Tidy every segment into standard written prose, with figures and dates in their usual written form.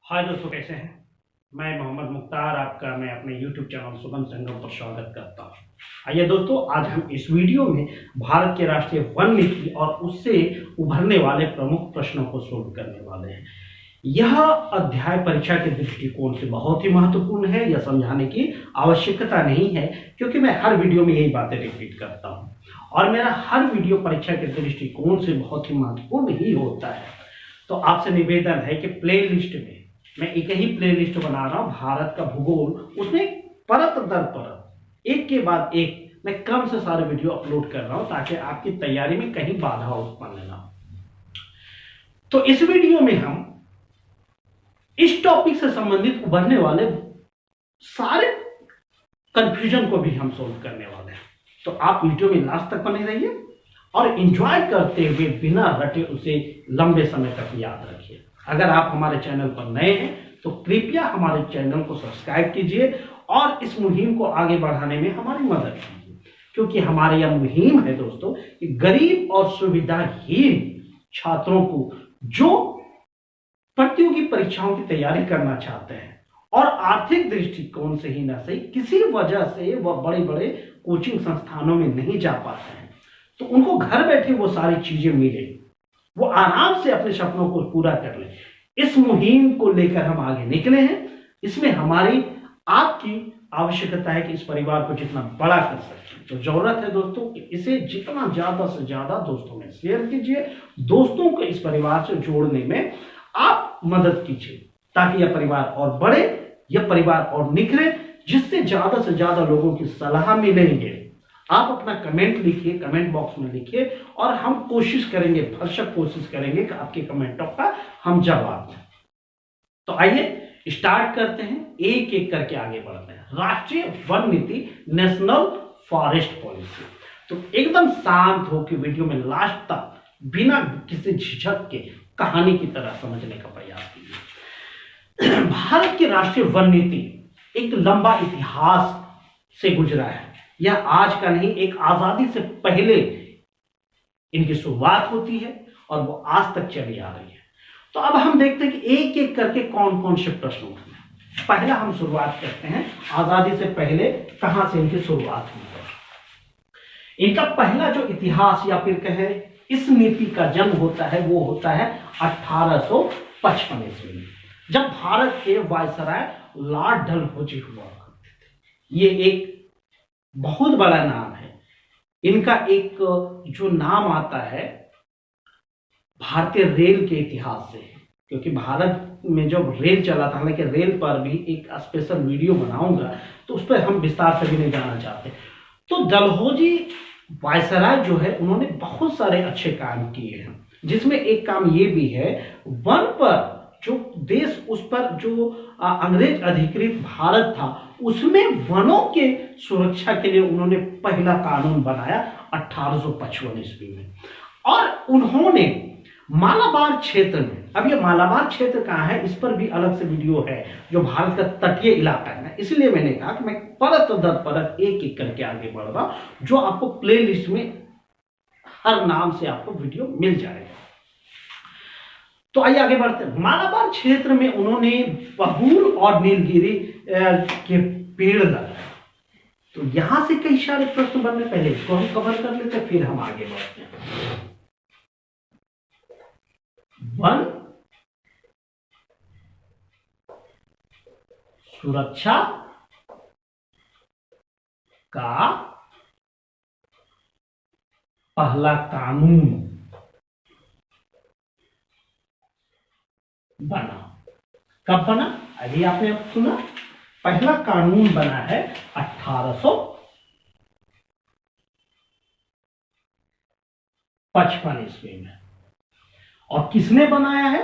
हाय दोस्तों, कैसे हैं। मैं मोहम्मद मुख्तार आपका मैं अपने YouTube चैनल सुगम संगम पर स्वागत करता हूं। आइए दोस्तों, आज हम इस वीडियो में भारत के राष्ट्रीय वन नीति और उससे उभरने वाले प्रमुख प्रश्नों को सोल्व करने वाले हैं। यह अध्याय परीक्षा के दृष्टिकोण से बहुत ही महत्वपूर्ण है। यह समझाने की आवश्यकता नहीं है, क्योंकि मैं हर वीडियो में यही बातें रिपीट करता हूं और मेरा हर वीडियो परीक्षा के दृष्टिकोण से बहुत ही महत्वपूर्ण ही होता है। तो आपसे निवेदन है कि प्ले लिस्ट में मैं एक ही प्लेलिस्ट बना रहा हूं, भारत का भूगोल, उसमें परत दर परत एक के बाद एक मैं क्रम से सारे वीडियो अपलोड कर रहा हूं, ताकि आपकी तैयारी में कहीं बाधा उत्पन्न ना हो। तो इस वीडियो में हम इस टॉपिक से संबंधित उभरने वाले सारे कंफ्यूजन को भी हम सोल्व करने वाले हैं। तो आप वीडियो में लास्ट तक बने रहिए और एंजॉय करते हुए बिना रटे उसे लंबे समय तक याद रखिए। अगर आप हमारे चैनल पर नए हैं तो कृपया हमारे चैनल को सब्सक्राइब कीजिए और इस मुहिम को आगे बढ़ाने में हमारी मदद कीजिए, क्योंकि हमारी यह मुहिम है दोस्तों कि गरीब और सुविधाहीन छात्रों को जो प्रतियोगी परीक्षाओं की तैयारी करना चाहते हैं और आर्थिक दृष्टिकोण से ही न सही किसी वजह से वह बड़े बड़े कोचिंग संस्थानों में नहीं जा पाते हैं, तो उनको घर बैठे वो सारी चीजें मिले, वो आराम से अपने सपनों को पूरा कर ले। इस मुहिम को लेकर हम आगे निकले हैं। इसमें हमारी आपकी आवश्यकता है कि इस परिवार को जितना बड़ा कर सके, तो जरूरत है दोस्तों कि इसे जितना ज्यादा से ज्यादा दोस्तों में शेयर कीजिए। दोस्तों को इस परिवार से जोड़ने में आप मदद कीजिए, ताकि यह परिवार और बढ़े, यह परिवार और निखरे, जिससे ज्यादा से ज्यादा लोगों की सलाह मिलेंगे। आप अपना कमेंट लिखिए, कमेंट बॉक्स में लिखिए और हम कोशिश करेंगे, भरसक कोशिश करेंगे कि आपके कमेंटों का हम जवाब दें। तो आइए स्टार्ट करते हैं, एक एक करके आगे बढ़ते हैं। राष्ट्रीय वन नीति, नेशनल फॉरेस्ट पॉलिसी। तो एकदम शांत होकर वीडियो में लास्ट तक बिना किसी झिझक के कहानी की तरह समझने का प्रयास कीजिए। भारत की राष्ट्रीय वन नीति एक लंबा इतिहास से गुजरा है। यह आज का नहीं, एक आजादी से पहले इनकी शुरुआत होती है और वो आज तक चली आ रही है। तो अब हम देखते हैं कि एक एक करके कौन कौन से प्रश्न उठते हैं। पहला हम शुरुआत करते हैं, आजादी से पहले कहां से इनकी शुरुआत हुई है। इनका पहला जो इतिहास या फिर कहे इस नीति का जन्म होता है, वो होता है 1855 ईस्वी में, जब भारत के वायसराय लॉर्ड डलहौजी हुआ करते थे। ये एक बहुत बड़ा नाम है। इनका एक जो नाम आता है भारतीय रेल के इतिहास से, क्योंकि भारत में जब रेल चला था, हालांकि रेल पर भी एक स्पेशल वीडियो बनाऊंगा, तो उस पर हम विस्तार से भी नहीं जाना चाहते। तो डलहौजी वायसराय जो है, उन्होंने बहुत सारे अच्छे काम किए हैं, जिसमें एक काम ये भी है, वन पर जो देश, उस पर जो अंग्रेज अधिकृत भारत था, उसमें वनों के सुरक्षा के लिए उन्होंने पहला कानून बनाया 1855 ईस्वी में। और उन्होंने मालाबार क्षेत्र में, अब ये मालाबार क्षेत्र कहाँ है, इस पर भी अलग से वीडियो है, जो भारत का तटीय इलाका है ना, इसलिए मैंने कहा कि मैं परत दर परत एक एक करके आगे बढ़ रहा, जो आपको प्ले लिस्ट में हर नाम से आपको वीडियो मिल जाएगा। तो आइए आगे बढ़ते हैं। मालाबार क्षेत्र में उन्होंने बबूल और नीलगिरी के पेड़ लगाए। तो यहां से कई सारे प्रश्न बनने, पहले इसको हम कवर कर लेते, फिर हम आगे बढ़ते हैं। वन सुरक्षा का पहला कानून बना। कब बना? अभी आपने अब सुना, पहला कानून बना है 1855 ईस्वी में। और किसने बनाया है?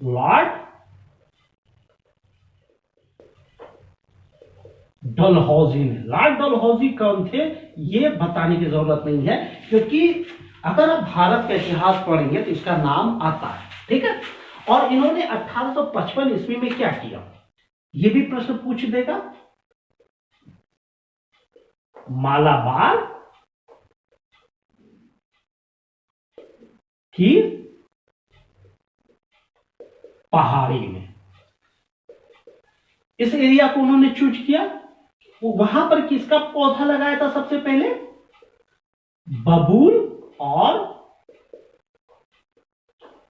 लॉर्ड डलहौजी ने। लॉर्ड डलहौजी कौन थे, ये बताने की जरूरत नहीं है, क्योंकि अगर आप भारत का इतिहास पढ़ेंगे तो इसका नाम आता है, ठीक है। और इन्होंने 1855 ईस्वी में क्या किया, ये भी प्रश्न पूछ देगा। मालाबार की पहाड़ी में। इस एरिया को उन्होंने चूज किया। वो वहां पर किसका पौधा लगाया था सबसे पहले? बबूल और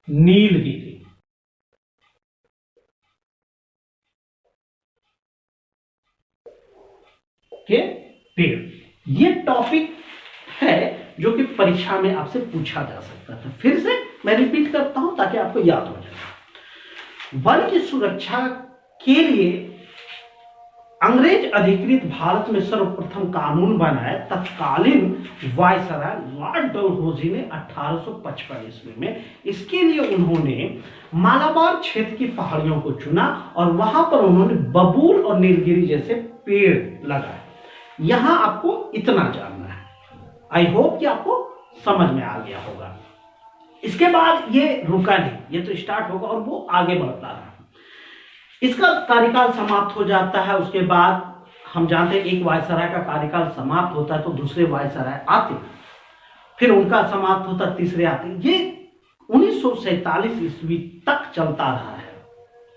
नीलगिरी के पेड़। ये टॉपिक है जो कि परीक्षा में आपसे पूछा जा सकता था। फिर से मैं रिपीट करता हूं ताकि आपको याद हो जाए। वन की सुरक्षा के लिए अंग्रेज अधिकृत भारत में सर्वप्रथम कानून बनाया तत्कालीन वायसराय लॉर्ड डलहौजी ने 1855 ईस्वी में। इसके लिए उन्होंने मालाबार क्षेत्र की पहाड़ियों को चुना और वहां पर उन्होंने बबूल और नीलगिरी जैसे पेड़ लगाए। यहां आपको इतना जानना है। आई होप कि आपको समझ में आ गया होगा। इसके बाद ये रुका नहीं, ये तो स्टार्ट होगा और वो आगे बढ़ता रहा। इसका कार्यकाल समाप्त हो जाता है। उसके बाद हम जानते हैं एक वायसराय का कार्यकाल समाप्त होता है तो दूसरे वायसराय आते, फिर उनका समाप्त होता, तीसरे आते। ये 1947 ईस्वी तक चलता रहा है।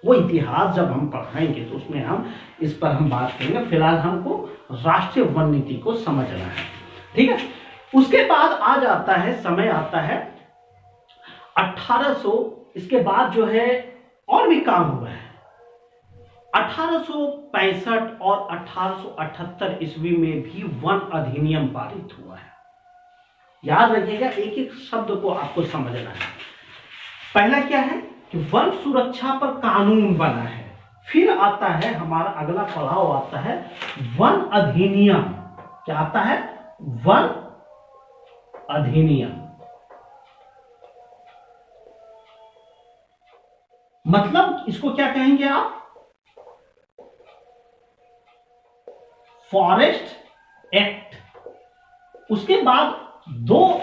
वो इतिहास जब हम पढ़ाएंगे तो उसमें हम इस पर हम बात करेंगे। फिलहाल हमको राष्ट्रीय वन नीति को समझना है, ठीक है। उसके बाद आ जाता है, समय आता है 1800। इसके बाद जो है और भी काम हुआ है। 1865 और 1878 ईस्वी में भी वन अधिनियम पारित हुआ है। याद रखिएगा, एक एक शब्द को आपको समझना है। पहला क्या है कि वन सुरक्षा पर कानून बना है। फिर आता है हमारा अगला पड़ाव आता है वन अधिनियम। क्या आता है? वन अधिनियम। मतलब इसको क्या कहेंगे आप? Forest act. उसके बाद 2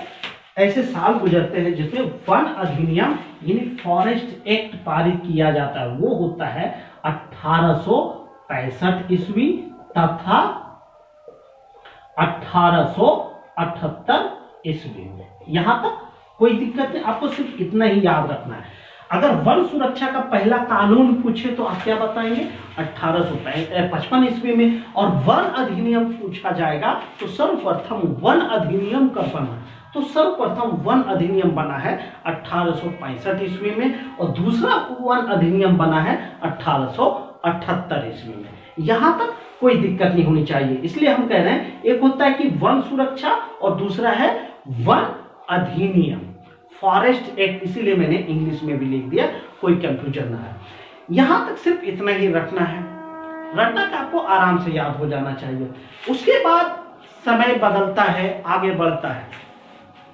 ऐसे साल गुजरते हैं जिसमें वन अधिनियम यानी फॉरेस्ट एक्ट पारित किया जाता है। वो होता है 1865 ईस्वी तथा 1878 ईस्वी में। यहां तक कोई दिक्कत नहीं, आपको सिर्फ इतना ही याद रखना है। अगर वन सुरक्षा का पहला कानून पूछे तो आप क्या बताएंगे? 1855 ईस्वी में। और वन अधिनियम पूछा जाएगा तो सर्वप्रथम वन अधिनियम कब बना? तो सर्वप्रथम वन अधिनियम बना है 1865 ईस्वी में और दूसरा वन अधिनियम बना है 1878 ईस्वी में। यहां तक कोई दिक्कत नहीं होनी चाहिए। इसलिए हम कह रहे हैं एक होता है कि वन सुरक्षा और दूसरा है वन अधिनियम, फॉरेस्ट एक्ट। इसीलिए मैंने इंग्लिश में भी लिख दिया, कोई कंफ्यूजन ना है। यहां तक सिर्फ इतना ही रखना है। रटना का आपको आराम से याद हो जाना चाहिए। उसके बाद समय बदलता है, आगे बढ़ता है।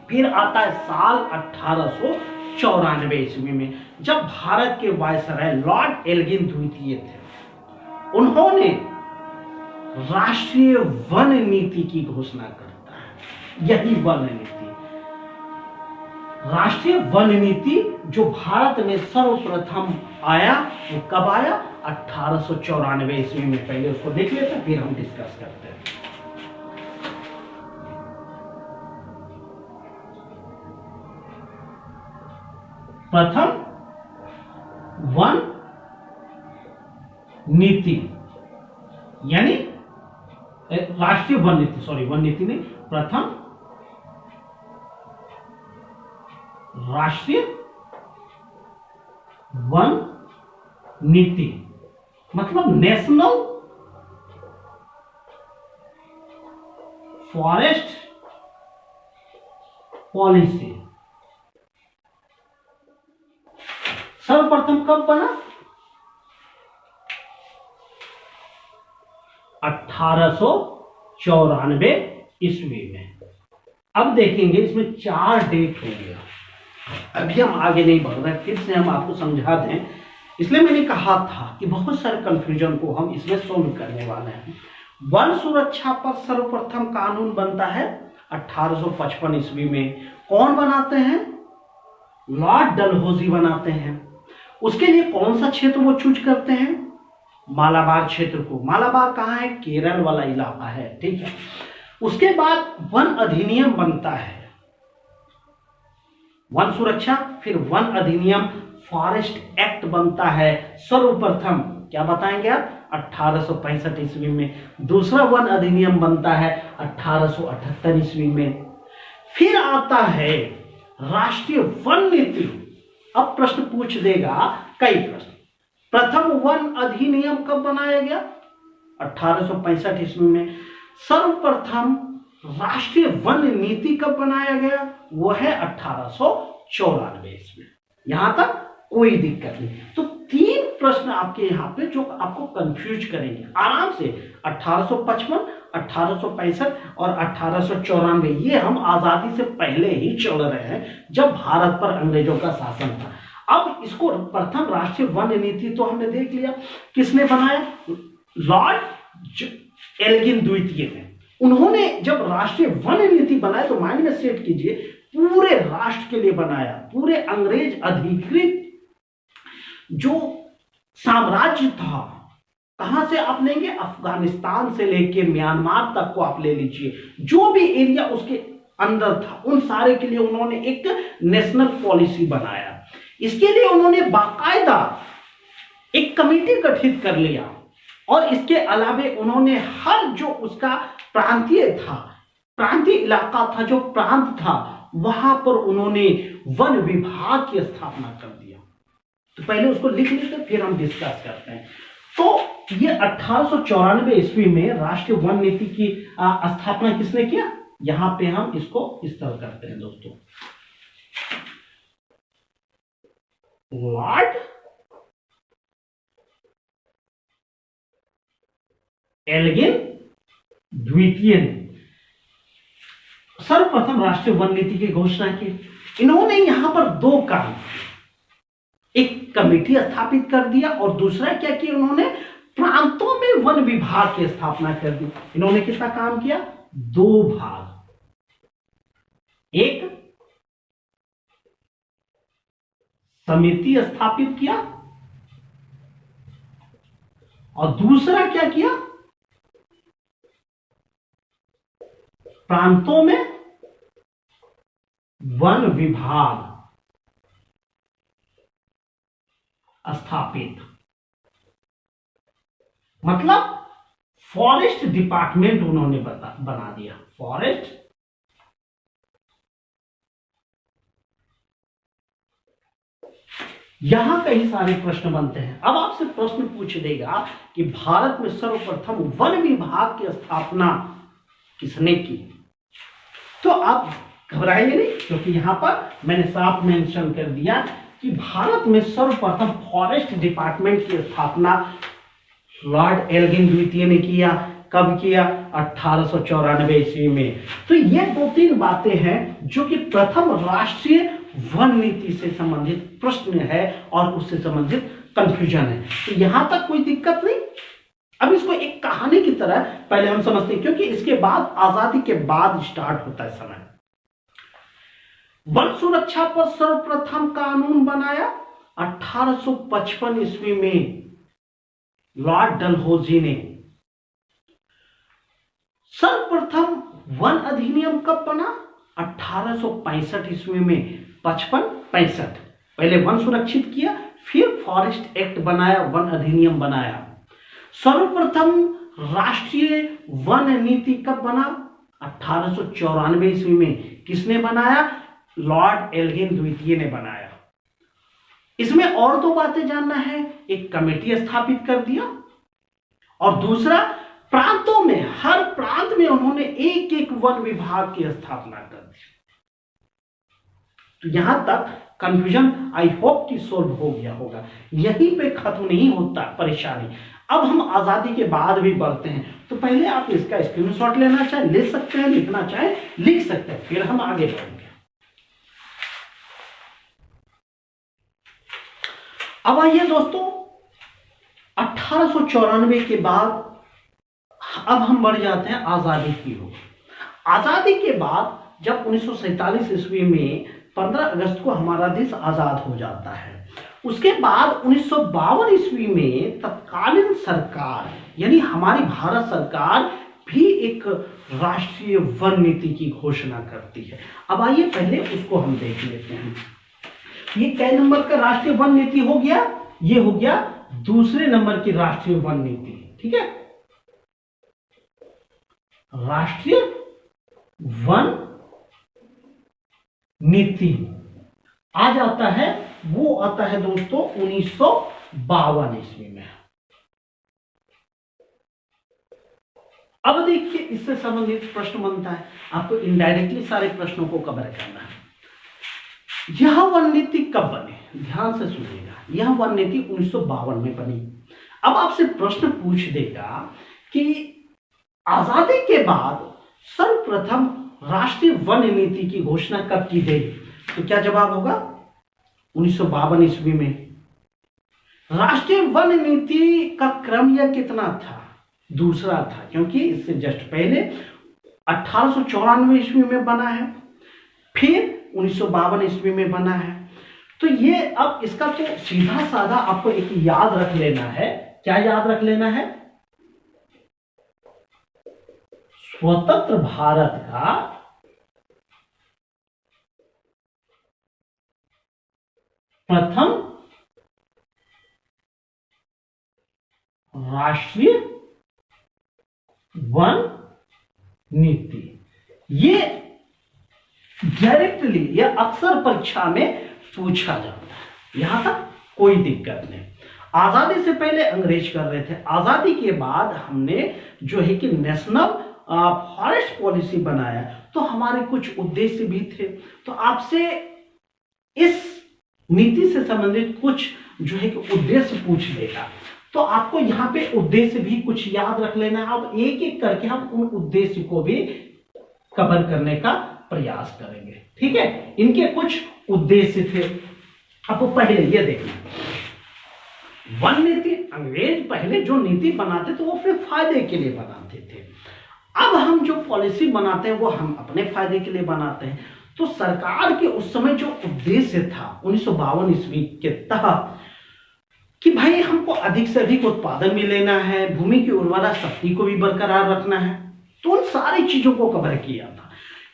फिर आता है साल 1894 ईस्वी में, जब भारत के वायसराय लॉर्ड एल्गिन द्वितीय थे। उन्होंने राष्ट्रीय वन नीति की घोषणा करता है। यही वन नीति, राष्ट्रीय वन नीति जो भारत में सर्वप्रथम आया, वो कब आया? 1894 ईस्वी में। पहले उसको देख लेते हैं फिर हम डिस्कस करते हैं। प्रथम वन नीति यानी राष्ट्रीय वन नीति, सॉरी वन नीति नहीं, प्रथम राष्ट्रीय वन नीति मतलब नेशनल फॉरेस्ट पॉलिसी। सर्वप्रथम कब बना? 1894 ईस्वी में। अब देखेंगे इसमें 4 डेट होंगे। अभी हम आगे नहीं बढ़ रहे, फिर से हम आपको समझा दें। इसलिए मैंने कहा था कि बहुत सारे कंफ्यूजन को हम इसमें सोल्व करने वाले हैं। वन सुरक्षा पर सर्वप्रथम कानून बनता है 1855 ईस्वी में। कौन बनाते हैं? लॉर्ड डलहौजी बनाते हैं। उसके लिए कौन सा क्षेत्र वो चूज करते हैं? मालाबार क्षेत्र को। मालाबार कहाँ है? केरल वाला इलाका है, ठीक है। उसके बाद वन अधिनियम बनता है। वन सुरक्षा, फिर वन अधिनियम, फॉरेस्ट एक्ट बनता है सर्वप्रथम, क्या बताएंगे आप, 1865 ईस्वी में। दूसरा वन अधिनियम बनता है 1878 ईस्वी में। फिर आता है राष्ट्रीय वन नीति। अब प्रश्न पूछ देगा कई प्रश्न। प्रथम वन अधिनियम कब बनाया गया, 1865 ईस्वी में। सर्वप्रथम राष्ट्रीय वन नीति कब बनाया गया, वो है 1894 ईस्वी। यहां तक कोई दिक्कत नहीं। तो तीन प्रश्न आपके यहां पे जो आपको कंफ्यूज करेंगे आराम से, 1855, 1865 और 1894, ये हम आजादी से पहले ही चल रहे हैं जब भारत पर अंग्रेजों का शासन था। अब इसको प्रथम राष्ट्रीय वन नीति तो हमने देख लिया, किसने बनाया, लॉर्ड एल्गिन द्वितीय ने। उन्होंने जब राष्ट्रीय वन नीति बनाया तो माइंड में सेट कीजिए, पूरे राष्ट्र के लिए बनाया। पूरे अंग्रेज अधिकृत जो साम्राज्य था, कहां से आप लेंगे, अफगानिस्तान से लेके म्यांमार तक को आप ले लीजिए, जो भी एरिया उसके अंदर था उन सारे के लिए उन्होंने एक नेशनल पॉलिसी बनाया। इसके लिए उन्होंने बाकायदा एक कमेटी गठित कर लिया और इसके अलावे उन्होंने हर जो उसका प्रांतीय था, प्रांतीय इलाका था, जो प्रांत था, वहां पर उन्होंने वन विभाग की स्थापना कर दिया। तो पहले उसको लिख लेते फिर हम डिस्कस करते हैं। तो ये 1894 ईस्वी में राष्ट्रीय वन नीति की स्थापना किसने किया, यहां पे हम इसको इस तरह करते हैं दोस्तों, लॉर्ड एल्गिन द्वितीय ने सर्वप्रथम राष्ट्रीय वन नीति की घोषणा की। इन्होंने यहां पर दो काम, एक कमेटी स्थापित कर दिया और दूसरा क्या किया, उन्होंने प्रांतों में वन विभाग की स्थापना कर दी। इन्होंने कितना काम किया, दो भाग, एक समिति स्थापित किया और दूसरा क्या किया, प्रांतों में वन विभाग स्थापित, मतलब फॉरेस्ट डिपार्टमेंट उन्होंने बना दिया, फॉरेस्ट यहां कई सारे प्रश्न बनते हैं। अब आपसे प्रश्न पूछ देगा कि भारत में सर्वप्रथम वन विभाग की स्थापना किसने की, तो आप घबराएंगे नहीं, क्योंकि यहां पर मैंने साफ मेंशन कर दिया कि भारत में सर्वप्रथम फॉरेस्ट डिपार्टमेंट की स्थापना लॉर्ड एल्गिन द्वितीय ने किया। कब किया, 1894 ईस्वी में। तो ये दो तीन बातें हैं जो कि प्रथम राष्ट्रीय वन नीति से संबंधित प्रश्न है और उससे संबंधित कंफ्यूजन है। तो यहां तक कोई दिक्कत नहीं। अब इसको एक कहानी की तरह पहले हम समझते हैं, क्योंकि इसके बाद आजादी के बाद स्टार्ट होता है समय। वन सुरक्षा पर सर्वप्रथम कानून बनाया 1855 ईस्वी में लॉर्ड डलहौजी ने। सर्वप्रथम वन अधिनियम कब बना, 1865 ईस्वी में, 55-65। पहले वन सुरक्षित किया, फिर फॉरेस्ट एक्ट बनाया, वन अधिनियम बनाया। सर्वप्रथम राष्ट्रीय वन नीति कब बना, 1894 ईस्वी में। किसने बनाया, लॉर्ड एल्गिन द्वितीय ने बनाया। इसमें और दो बातें जानना है, एक कमेटी स्थापित कर दिया और दूसरा प्रांतों में, हर प्रांत में उन्होंने एक एक वन विभाग की स्थापना कर दी। तो यहां तक कंफ्यूजन आई होप कि सोल्व हो गया होगा। यहीं पे खत्म नहीं होता परेशानी। अब हम आजादी के बाद भी बढ़ते हैं, तो पहले आप इसका स्क्रीनशॉट लेना चाहे ले सकते हैं, लिखना चाहे लिख सकते हैं, फिर हम आगे बढ़ेंगे। अब आइए दोस्तों, 1894 के बाद अब हम बढ़ जाते हैं आजादी की ओर। आजादी के बाद जब 1947 ईस्वी में 15 अगस्त को हमारा देश आजाद हो जाता है, उसके बाद 1952 ईस्वी में तत्कालीन सरकार यानी हमारी भारत सरकार भी एक राष्ट्रीय वन नीति की घोषणा करती है। अब आइए पहले उसको हम देख लेते हैं। ये कै नंबर का राष्ट्रीय वन नीति हो गया? ये हो गया दूसरे नंबर की राष्ट्रीय वन नीति। ठीक है, राष्ट्रीय वन नीति आ जाता है, वो आता है दोस्तों 1952 ईस्वी में। अब देखिए इससे संबंधित प्रश्न बनता है, आपको इनडायरेक्टली सारे प्रश्नों को कवर करना है। यह वन नीति कब बनी? ध्यान से सुनिएगा, यह वन नीति 1952 में बनी। अब आपसे प्रश्न पूछ देगा कि आजादी के बाद सर्वप्रथम राष्ट्रीय वन नीति की घोषणा कब की गई? तो क्या जवाब होगा? 1952 ईस्वी में। राष्ट्रीय वन नीति का क्रम यह कितना था? दूसरा था, क्योंकि इससे जस्ट पहले 1894 ईस्वी में बना है, फिर 1952 ईस्वी में बना है। तो ये अब इसका तो सीधा साधा आपको एक याद रख लेना है। क्या याद रख लेना है? स्वतंत्र भारत का प्रथम राष्ट्रीय वन नीति। ये डायरेक्टली या अक्सर परीक्षा में पूछा जाता है, यहां तक कोई दिक्कत नहीं। आजादी से पहले अंग्रेज कर रहे थे, आजादी के बाद हमने जो है कि नेशनल फॉरेस्ट पॉलिसी बनाया, तो हमारे कुछ उद्देश्य भी थे। तो आपसे इस नीति से संबंधित कुछ जो है कि उद्देश्य पूछ देगा, तो आपको यहाँ पे उद्देश्य भी कुछ याद रख लेना है। अब एक एक करके हम उन उद्देश्य को भी कवर करने का प्रयास करेंगे। ठीक है, इनके कुछ उद्देश्य थे। अब पहले ये देखना, वन नीति, अंग्रेज पहले जो नीति बनाते थे वो अपने फायदे के लिए बनाते थे। अब हम जो पॉलिसी बनाते हैं वो हम अपने फायदे के लिए बनाते हैं। तो सरकार के उस समय जो उद्देश्य था 1952 ईस्वी के तहत कि भाई हमको अधिक से अधिक उत्पादन भी लेना है, भूमि की उर्वरा शक्ति को भी बरकरार रखना है, तो उन सारी चीजों को कवर किया था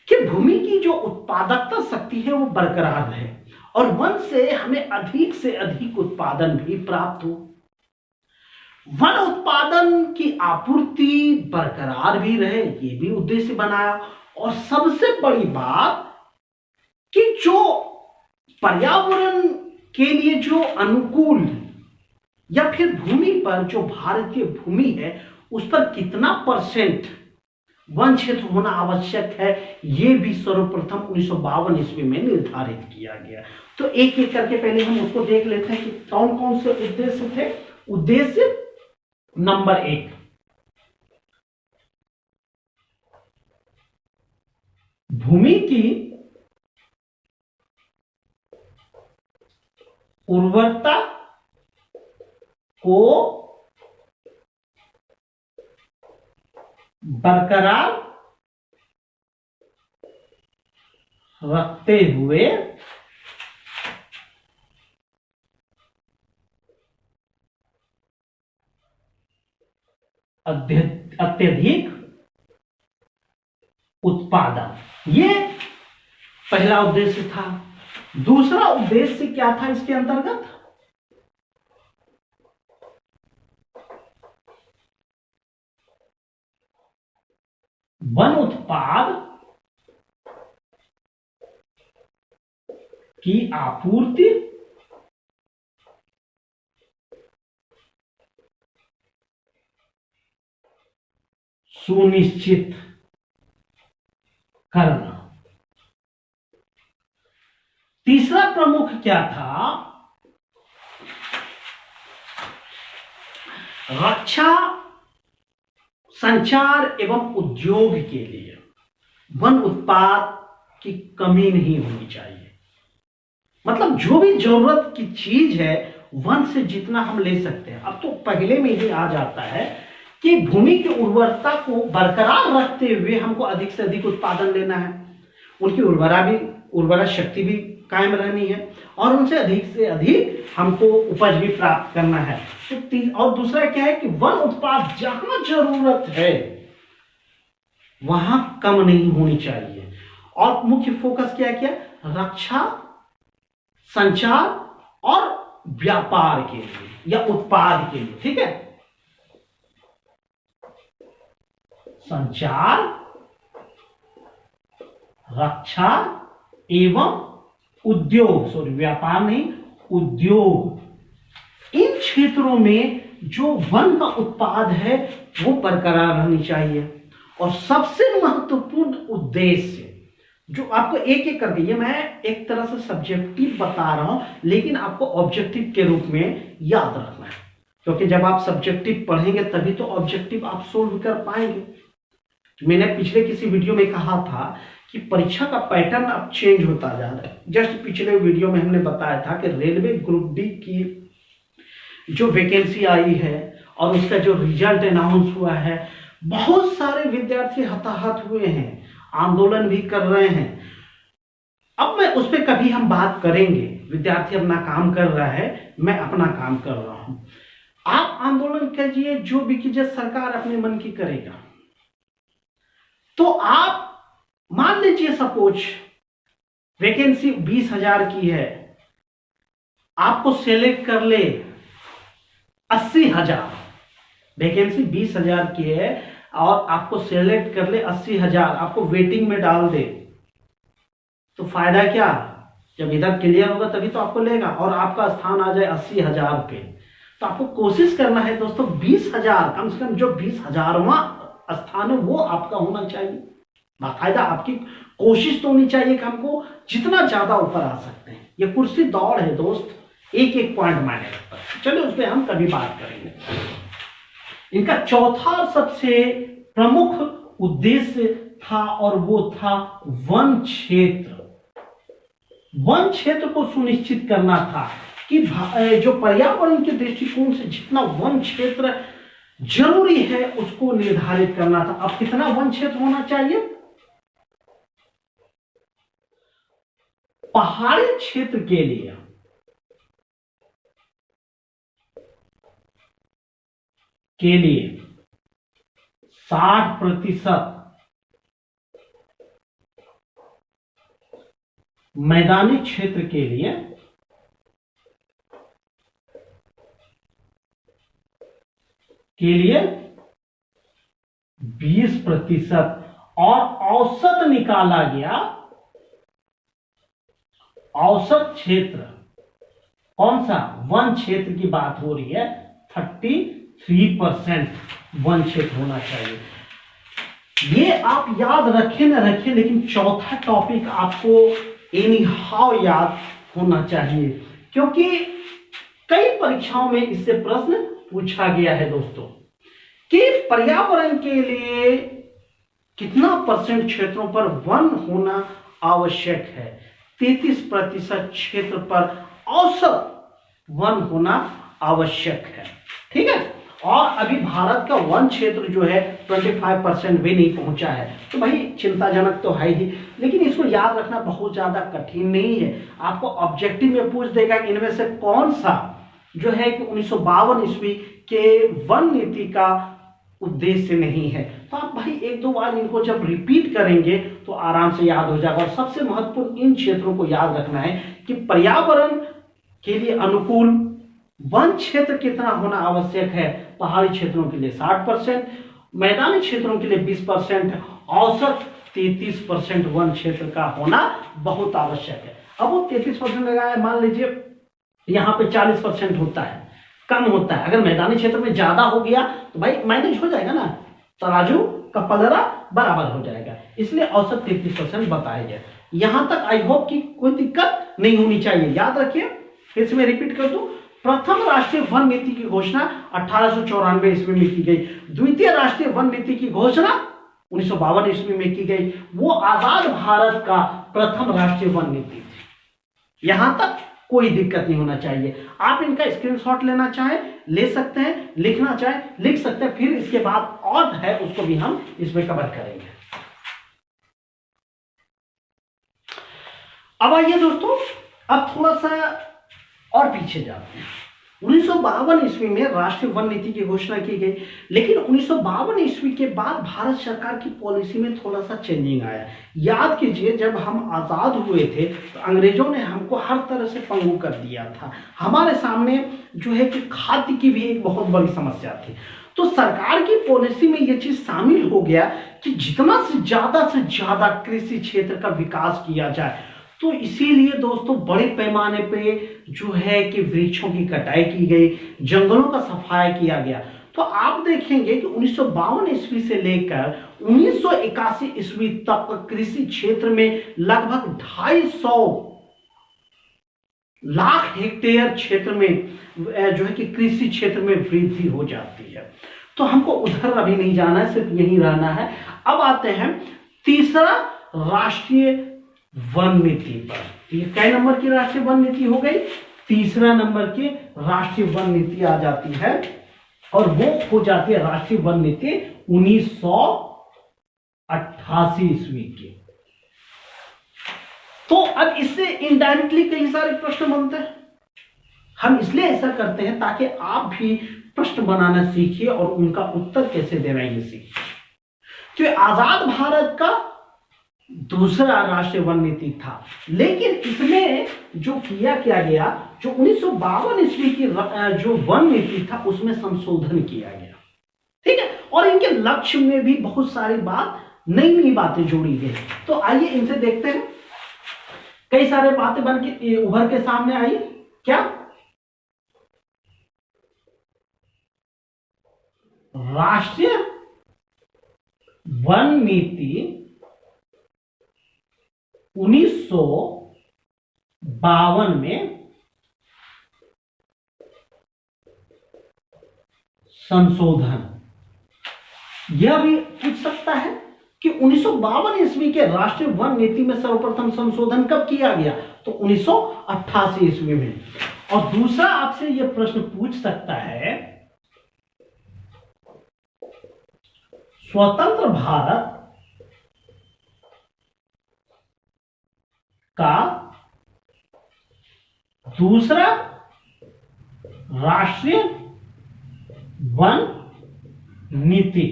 कि भूमि की जो उत्पादकता शक्ति है वो बरकरार रहे और वन से हमें अधिक से अधिक उत्पादन भी प्राप्त हो। वन उत्पादन की आपूर्ति बरकरार भी रहे, ये भी उद्देश्य बनाया। और सबसे बड़ी बात कि जो पर्यावरण के लिए जो अनुकूल या फिर भूमि पर जो भारतीय भूमि है उस पर कितना परसेंट वन क्षेत्र होना आवश्यक है, यह भी सर्वप्रथम 1952 ईस्वी में निर्धारित किया गया। तो एक एक करके पहले हम उसको देख लेते हैं कि कौन कौन से उद्देश्य थे। उद्देश्य नंबर 1, भूमि की उर्वरता को बरकरार रखते हुए अत्यधिक उत्पादन, ये पहला उद्देश्य था। दूसरा उद्देश्य क्या था इसके अंतर्गत? वन उत्पाद की आपूर्ति सुनिश्चित करना। तीसरा प्रमुख क्या था? रक्षा, संचार एवं उद्योग के लिए वन उत्पाद की कमी नहीं होनी चाहिए। मतलब जो भी जरूरत की चीज है वन से जितना हम ले सकते हैं। अब तो पहले में ही आ जाता है कि भूमि की उर्वरता को बरकरार रखते हुए हमको अधिक से अधिक उत्पादन लेना है, उनकी उर्वरा शक्ति भी कायम रहनी है और उनसे अधिक से अधिक हमको उपज भी प्राप्त करना है। तो और दूसरा क्या है कि वन उत्पाद जहां जरूरत है वहां कम नहीं होनी चाहिए। और मुख्य फोकस क्या किया? रक्षा, संचार और व्यापार के लिए या उत्पाद के लिए। ठीक है, संचार, रक्षा एवं उद्योग, सॉरी व्यापार नहीं, उद्योग, इन क्षेत्रों में जो वन का उत्पाद है वो बरकरार रहनी चाहिए। और सबसे महत्वपूर्ण उद्देश्य जो आपको एक एक करके, ये मैं एक तरह से सब्जेक्टिव बता रहा हूं लेकिन आपको ऑब्जेक्टिव के रूप में याद रखना है, क्योंकि जब आप सब्जेक्टिव पढ़ेंगे तभी तो ऑब्जेक्टिव आप सोल्व कर पाएंगे। मैंने पिछले किसी वीडियो में कहा था कि परीक्षा का पैटर्न अब चेंज होता जा रहा है। जस्ट पिछले वीडियो में हमने बताया था कि रेलवे ग्रुप डी की जो वैकेंसी आई है और उसका जो रिजल्ट अनाउंस हुआ है, बहुत सारे विद्यार्थी हताहत हुए हैं, आंदोलन भी कर रहे हैं। अब मैं उस पर कभी हम बात करेंगे। विद्यार्थी अपना काम कर रहा है, मैं अपना काम कर रहा हूं। आप आंदोलन कीजिए, जो भी कीजिए, सरकार अपने मन की करेगा। तो आप मान लीजिए सपोज वैकेंसी 20,000 की है, आपको सेलेक्ट कर ले 80,000, वैकेंसी 20,000 की है और आपको सेलेक्ट कर ले 80,000, आपको वेटिंग में डाल दे, तो फायदा क्या? जब इधर क्लियर होगा तभी तो आपको लेगा और आपका स्थान आ जाए 80,000 पे। तो आपको कोशिश करना है दोस्तों 20,000, कम से कम जो 20,000वां स्थान है वो आपका होना चाहिए। बाकायदा आपकी कोशिश तो होनी चाहिए कि हमको जितना ज्यादा ऊपर आ सकते हैं। ये कुर्सी दौड़ है दोस्त, एक एक पॉइंट मायने रखता है। चलिए उस पर हम कभी बात करेंगे। इनका चौथा और सबसे प्रमुख उद्देश्य था और वो था वन क्षेत्र। वन क्षेत्र को सुनिश्चित करना था कि जो पर्यावरण के दृष्टिकोण से जितना वन क्षेत्र जरूरी है उसको निर्धारित करना था। अब कितना वन क्षेत्र होना चाहिए? पहाड़ी क्षेत्र के लिए 60%, मैदानी क्षेत्र के लिए 20% और औसत निकाला गया, औसत क्षेत्र कौन सा? वन क्षेत्र की बात हो रही है, 33% वन क्षेत्र होना चाहिए। ये आप याद रखें ना रखें, लेकिन चौथा टॉपिक आपको एनी हाउ याद होना चाहिए, क्योंकि कई परीक्षाओं में इससे प्रश्न पूछा गया है दोस्तों कि पर्यावरण के लिए कितना परसेंट क्षेत्रों पर वन होना आवश्यक है। 33% क्षेत्र पर औसत वन होना आवश्यक है। ठीक है, और अभी भारत का वन क्षेत्र जो है 25% भी नहीं पहुंचा है, तो भाई चिंताजनक तो है ही, लेकिन इसको याद रखना बहुत ज्यादा कठिन नहीं है। आपको ऑब्जेक्टिव में पूछ देगा इनमें से कौन सा जो है कि 1952 ईस्वी के वन नीति का उद्देश्य नहीं है। तो आप भाई एक दो बार इनको जब रिपीट करेंगे तो आराम से याद हो जाएगा। और सबसे महत्वपूर्ण इन क्षेत्रों को याद रखना है कि पर्यावरण के लिए अनुकूल वन क्षेत्र कितना होना आवश्यक है। पहाड़ी क्षेत्रों के लिए 60%, मैदानी क्षेत्रों के लिए 20%, औसत 33% वन क्षेत्र का होना बहुत आवश्यक है। अब वो 33% लगाया, मान लीजिए यहाँ पे 40% होता है, कम होता है। अगर मैदानी क्षेत्र में ज्यादा हो गया तो भाई मैनेज हो जाएगा ना, तराजू का पलड़ा बराबर हो जाएगा, इसलिए औसत 33% बताया गया। यहां तक आई होप कि कोई दिक्कत नहीं होनी चाहिए। याद रखिए, फिर से मैं रिपीट कर दूं, प्रथम राष्ट्रीय वन नीति की घोषणा 1894 ईस्वी में की गई। द्वितीय राष्ट्रीय वन नीति की घोषणा 1952 ईस्वी में की गई। वो आजाद भारत का प्रथम राष्ट्रीय वन नीति थी। यहां तक कोई दिक्कत नहीं होना चाहिए। आप इनका स्क्रीनशॉट लेना चाहें ले सकते हैं, लिखना चाहें लिख सकते हैं, फिर इसके बाद और है उसको भी हम इसमें कवर करेंगे। अब आइए दोस्तों, अब थोड़ा सा और पीछे जाते हैं। 1952 ईस्वी में राष्ट्रीय वन नीति की घोषणा की गई, लेकिन 1952 ईस्वी के बाद भारत सरकार की पॉलिसी में थोड़ा सा चेंजिंग आया। याद कीजिए, जब हम आज़ाद हुए थे तो अंग्रेजों ने हमको हर तरह से पंगु कर दिया था। हमारे सामने जो है कि खाद्य की भी एक बहुत बड़ी समस्या थी। तो सरकार की पॉलिसी में यह चीज शामिल हो गया कि जितना से ज्यादा कृषि क्षेत्र का विकास किया जाए। तो इसीलिए दोस्तों बड़े पैमाने पे जो है कि वृक्षों की कटाई की गई, जंगलों का सफाया किया गया। तो आप देखेंगे कि 1952 ईस्वी से लेकर 1981 ईस्वी तक कृषि क्षेत्र में लगभग 250 लाख हेक्टेयर क्षेत्र में जो है कि कृषि क्षेत्र में वृद्धि हो जाती है। तो हमको उधर अभी नहीं जाना है, सिर्फ यहीं रहना है। अब आते हैं तीसरा राष्ट्रीय वन नीति पर। ये कै नंबर की राष्ट्रीय वन नीति हो गई? तीसरा नंबर की राष्ट्रीय वन नीति आ जाती है, और वो हो जाती है राष्ट्रीय वन नीति 1988 ईस्वी की। तो अब इससे इनडायरेक्टली कई सारे प्रश्न बनते हैं। हम इसलिए ऐसा करते हैं ताकि आप भी प्रश्न बनाना सीखिए और उनका उत्तर कैसे देना ये सीखिए। तो आजाद भारत का दूसरा राष्ट्रीय वन नीति था, लेकिन इसमें जो किया गया, जो 1952 ईस्वी की जो वन नीति था उसमें संशोधन किया गया। ठीक है, और इनके लक्ष्य में भी बहुत सारी नई बातें जोड़ी गई। तो आइए इनसे देखते हैं। कई सारे बातें बन के उभर के सामने आई। क्या? राष्ट्रीय वन नीति 1952 में संशोधन। यह भी पूछ सकता है कि 1952 ईस्वी के राष्ट्रीय वन नीति में सर्वप्रथम संशोधन कब किया गया? तो 1988 ईस्वी में। और दूसरा आपसे यह प्रश्न पूछ सकता है, स्वतंत्र भारत का दूसरा राष्ट्रीय वन नीति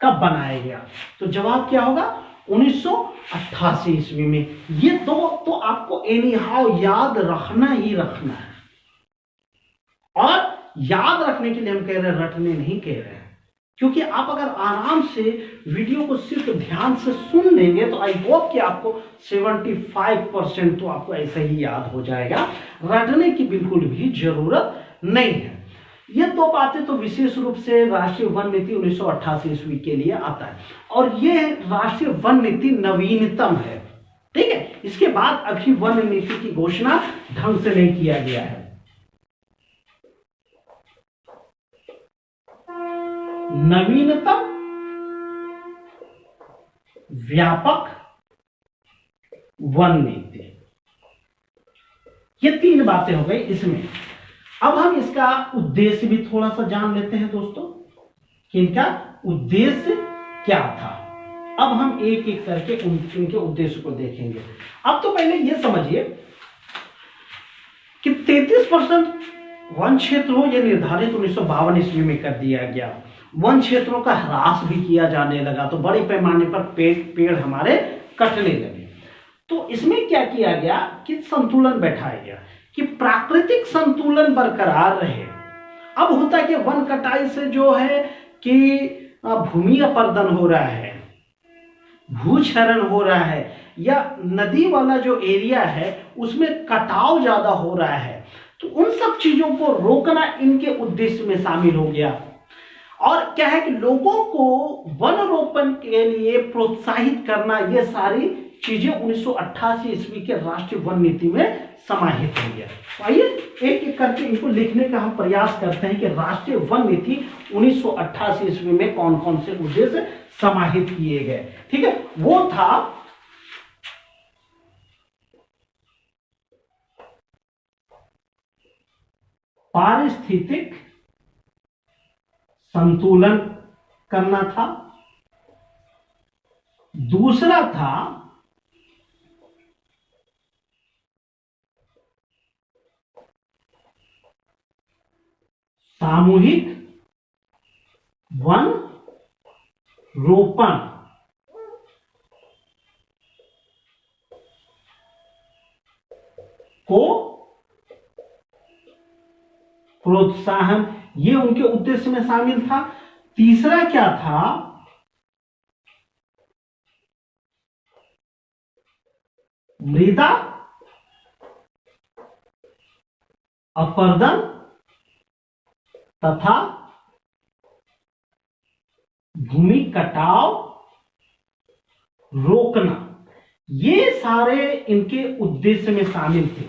कब बनाया गया? तो जवाब क्या होगा? 1988 ईस्वी में। ये दो तो आपको एनी हाउ याद रखना ही रखना है, और याद रखने के लिए हम कह रहे हैं, रटने नहीं कह रहे हैं। क्योंकि आप अगर आराम से वीडियो को सिर्फ ध्यान से सुन लेंगे तो आई होप कि आपको 75% तो आपको ऐसा ही याद हो जाएगा। रटने की बिल्कुल भी जरूरत नहीं है। ये दो बातें तो विशेष रूप से राष्ट्रीय वन नीति 1988 ईस्वी के लिए आता है, और ये राष्ट्रीय वन नीति नवीनतम है। ठीक है, इसके बाद अभी वन नीति की घोषणा ढंग से नहीं किया गया है। नवीनतम व्यापक वन नीति, ये तीन बातें हो गई इसमें। अब हम इसका उद्देश्य भी थोड़ा सा जान लेते हैं दोस्तों कि इनका उद्देश्य क्या था। अब हम एक एक करके इनके उद्देश्य को देखेंगे। अब तो पहले यह समझिए कि 33% वन क्षेत्र हो यह निर्धारित 1952 ईस्वी में कर दिया गया। वन क्षेत्रों का ह्रास भी किया जाने लगा, तो बड़े पैमाने पर पेड़ हमारे कटने लगे। तो इसमें क्या किया गया कि संतुलन बैठाया गया कि प्राकृतिक संतुलन बरकरार रहे। अब होता है कि वन कटाई से जो है कि भूमि अपरदन हो रहा है, भूक्षरण हो रहा है, या नदी वाला जो एरिया है उसमें कटाव ज्यादा हो रहा है। तो उन सब चीजों को रोकना इनके उद्देश्य में शामिल हो गया। और क्या है कि लोगों को वन रोपण के लिए प्रोत्साहित करना, ये सारी चीजें 1988 ईस्वी के राष्ट्रीय वन नीति में समाहित हो गया। आइए एक एक करके इनको लिखने का हम प्रयास करते हैं कि राष्ट्रीय वन नीति 1988 ईस्वी में कौन कौन से उद्देश्य समाहित किए गए। ठीक है, वो था पारिस्थितिक संतुलन करना था, दूसरा था सामूहिक वन रोपण को प्रोत्साहन, ये उनके उद्देश्य में शामिल था। तीसरा क्या था, मृदा अपरदन तथा भूमि कटाव रोकना, ये सारे इनके उद्देश्य में शामिल थे।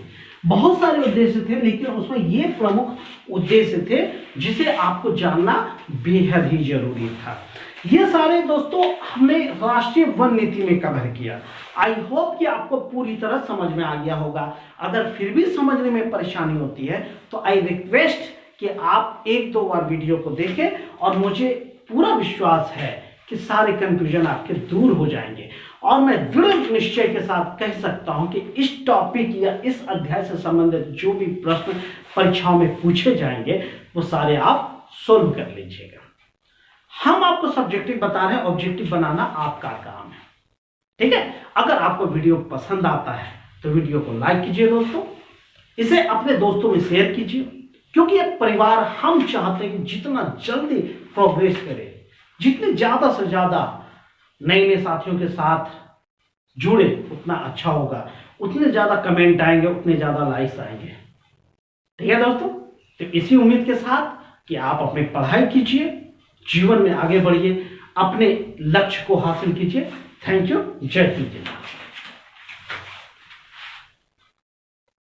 बहुत सारे उद्देश्य थे, लेकिन उसमें ये प्रमुख उद्देश्य थे जिसे आपको जानना बेहद ही जरूरी था। ये सारे दोस्तों हमने राष्ट्रीय वन नीति में कवर किया। आई होप कि आपको पूरी तरह समझ में आ गया होगा। अगर फिर भी समझने में परेशानी होती है तो आई रिक्वेस्ट कि आप एक दो बार वीडियो को देखें, और मुझे पूरा विश्वास है कि सारे कंफ्यूजन आपके दूर हो जाएंगे। और मैं दृढ़ निश्चय के साथ कह सकता हूं कि इस टॉपिक या इस अध्याय से संबंधित जो भी प्रश्न परीक्षाओं में पूछे जाएंगे वो सारे आप सोल्व कर लीजिएगा। हम आपको सब्जेक्टिव बता रहे हैं, ऑब्जेक्टिव बनाना आपका काम है, ठीक है। अगर आपको वीडियो पसंद आता है तो वीडियो को लाइक कीजिए दोस्तों, इसे अपने दोस्तों में शेयर कीजिए, क्योंकि ये परिवार हम चाहते हैं कि जितना जल्दी प्रोग्रेस करे, जितने ज्यादा से ज्यादा नए नए साथियों के साथ जुड़े उतना अच्छा होगा, उतने ज्यादा कमेंट आएंगे, उतने ज्यादा लाइक्स आएंगे, ठीक है दोस्तों। तो इसी उम्मीद के साथ कि आप अपनी पढ़ाई कीजिए, जीवन में आगे बढ़िए, अपने लक्ष्य को हासिल कीजिए। Thank you. जय हिंद।